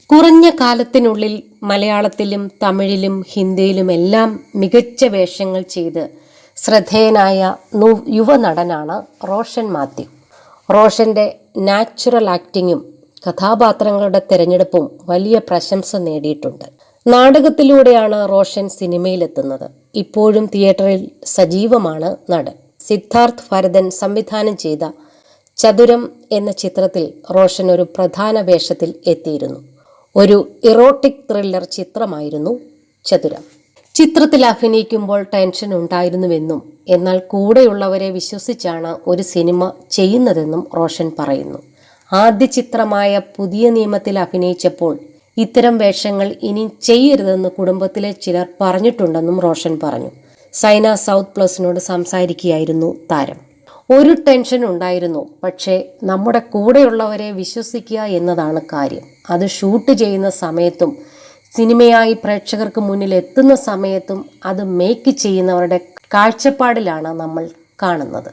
കുറഞ്ഞ കാലത്തിനുള്ളിൽ മലയാളത്തിലും തമിഴിലും ഹിന്ദിയിലുമെല്ലാം മികച്ച വേഷങ്ങൾ ചെയ്ത് ശ്രദ്ധേയനായ യുവനടനാണ് റോഷൻ മാത്യു. റോഷൻ്റെ നാച്ചുറൽ ആക്ടിങ്ങും കഥാപാത്രങ്ങളുടെ തിരഞ്ഞെടുപ്പും വലിയ പ്രശംസ നേടിയിട്ടുണ്ട്. നാടകത്തിലൂടെയാണ് റോഷൻ സിനിമയിലെത്തുന്നത്. ഇപ്പോഴും തിയേറ്ററിൽ സജീവമാണ് നടൻ. സിദ്ധാർത്ഥ് ഭരതൻ സംവിധാനം ചെയ്ത ചതുരം എന്ന ചിത്രത്തിൽ റോഷൻ ഒരു പ്രധാന വേഷത്തിൽ എത്തിയിരുന്നു. ഒരു ഇറോട്ടിക് ത്രില്ലർ ചിത്രമായിരുന്നു ചതുരം. ചിത്രത്തിൽ അഭിനയിക്കുമ്പോൾ ടെൻഷൻ ഉണ്ടായിരുന്നുവെന്നും എന്നാൽ കൂടെയുള്ളവരെ വിശ്വസിച്ചാണ് ഒരു സിനിമ ചെയ്യുന്നതെന്നും റോഷൻ പറയുന്നു. ആദ്യ ചിത്രമായ പുതിയ നിയമത്തിൽ അഭിനയിച്ചപ്പോൾ ഇത്തരം വേഷങ്ങൾ ഇനി ചെയ്യരുതെന്ന് കുടുംബത്തിലെ ചിലർ പറഞ്ഞിട്ടുണ്ടെന്നും റോഷൻ പറഞ്ഞു. സൈന സൗത്ത് പ്ലസിനോട് സംസാരിക്കുകയായിരുന്നു താരം. ഒരു ടെൻഷൻ ഉണ്ടായിരുന്നു, പക്ഷേ നമ്മുടെ കൂടെയുള്ളവരെ വിശ്വസിക്കുക എന്നതാണ് കാര്യം. അത് ഷൂട്ട് ചെയ്യുന്ന സമയത്തും സിനിമയായി പ്രേക്ഷകർക്ക് മുന്നിൽ എത്തുന്ന സമയത്തും അത് മേക്ക് ചെയ്യുന്നവരുടെ കാഴ്ചപ്പാടിലാണ് നമ്മൾ കാണുന്നത്.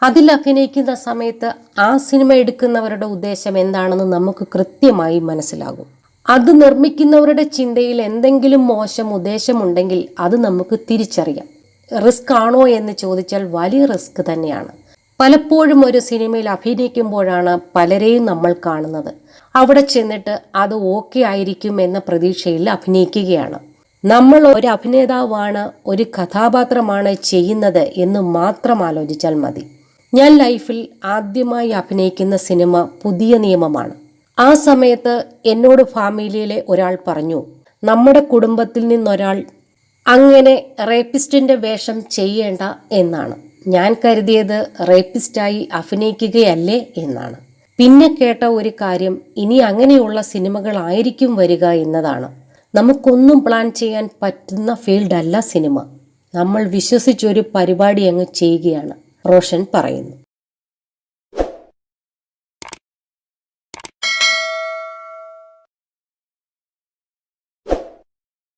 അതിൽ അഭിനയിക്കുന്ന സമയത്ത് ആ സിനിമ എടുക്കുന്നവരുടെ ഉദ്ദേശം എന്താണെന്ന് നമുക്ക് കൃത്യമായി മനസ്സിലാകും. അത് നിർമ്മിക്കുന്നവരുടെ ചിന്തയിൽ എന്തെങ്കിലും മോശം ഉദ്ദേശമുണ്ടെങ്കിൽ അത് നമുക്ക് തിരിച്ചറിയാം. റിസ്ക് ആണോ എന്ന് ചോദിച്ചാൽ വലിയ റിസ്ക് തന്നെയാണ്. പലപ്പോഴും ഒരു സിനിമയിൽ അഭിനയിക്കുമ്പോഴാണ് പലരെയും നമ്മൾ കാണുന്നത്. അവിടെ ചെന്നിട്ട് അത് ഓക്കെ ആയിരിക്കും എന്ന പ്രതീക്ഷയിൽ അഭിനയിക്കുകയാണ്. നമ്മൾ ഒരു അഭിനേതാവാണ്, ഒരു കഥാപാത്രമാണ് ചെയ്യുന്നത് എന്ന് മാത്രം ആലോചിച്ചാൽ മതി. ഞാൻ ലൈഫിൽ ആദ്യമായി അഭിനയിക്കുന്ന സിനിമ പുതിയ നിയമമാണ്. ആ സമയത്ത് എന്നോട് ഫാമിലിയിലെ ഒരാൾ പറഞ്ഞു, നമ്മുടെ കുടുംബത്തിൽ നിന്നൊരാൾ അങ്ങനെ റേപ്പിസ്റ്റിന്റെ വേഷം ചെയ്യേണ്ട എന്നാണ്. ഞാൻ കരുതിയത് റേപ്പിസ്റ്റായി അഭിനയിക്കുകയല്ലേ എന്നാണ്. പിന്നെ കേട്ട ഒരു കാര്യം, ഇനി അങ്ങനെയുള്ള സിനിമകളായിരിക്കും വരിക എന്നതാണ്. നമുക്കൊന്നും പ്ലാൻ ചെയ്യാൻ പറ്റുന്ന ഫീൽഡല്ല സിനിമ. നമ്മൾ വിശ്വസിച്ചൊരു പരിപാടി അങ്ങ് ചെയ്യുകയാണ്, റോഷൻ പറയുന്നു.